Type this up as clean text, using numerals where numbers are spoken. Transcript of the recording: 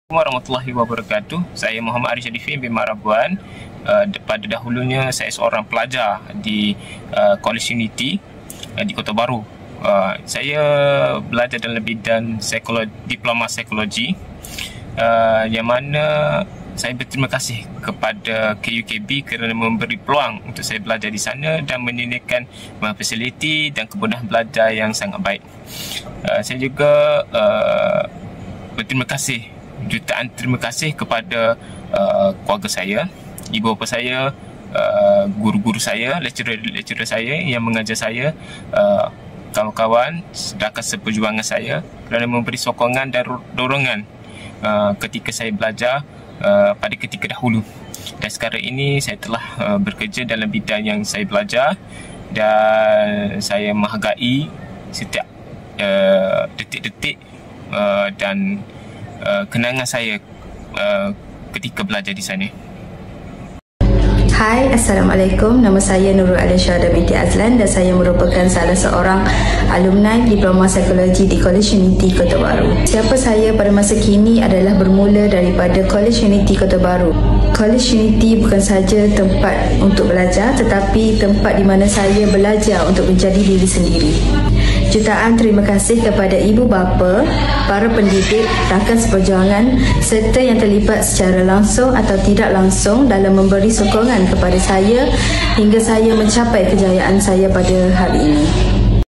Warahmatullahi wabarakatuh. Saya Muhammad Arif Shadifin bin Marabuan. Pada dahulunya saya seorang pelajar di College Unity di Kota Baru. Saya belajar dalam bidang diploma psikologi, yang mana saya berterima kasih kepada KUKB kerana memberi peluang untuk saya belajar di sana dan menyediakan fasiliti dan kemudahan belajar yang sangat baik. Saya juga berterima kasih, jutaan terima kasih kepada keluarga saya, ibu bapa saya, guru-guru saya, lecturer saya yang mengajar saya, kawan-kawan, rakan seperjuangan saya kerana memberi sokongan dan dorongan ketika saya belajar pada ketika dahulu. Dan sekarang ini saya telah bekerja dalam bidang yang saya belajar, dan saya menghargai setiap detik-detik dan kenangan saya ketika belajar di sana. Hai, Assalamualaikum. Nama saya Nurul Alisyada binti Azlan dan saya merupakan salah seorang alumni Diploma Psikologi di College Unity Kota Baru. Siapa saya pada masa kini adalah bermula daripada College Unity Kota Baru. College Unity bukan saja tempat untuk belajar, tetapi tempat di mana saya belajar untuk menjadi diri sendiri. Jutaan terima kasih kepada ibu bapa, para pendidik, rakan seperjuangan serta yang terlibat secara langsung atau tidak langsung dalam memberi sokongan kepada saya hingga saya mencapai kejayaan saya pada hari ini.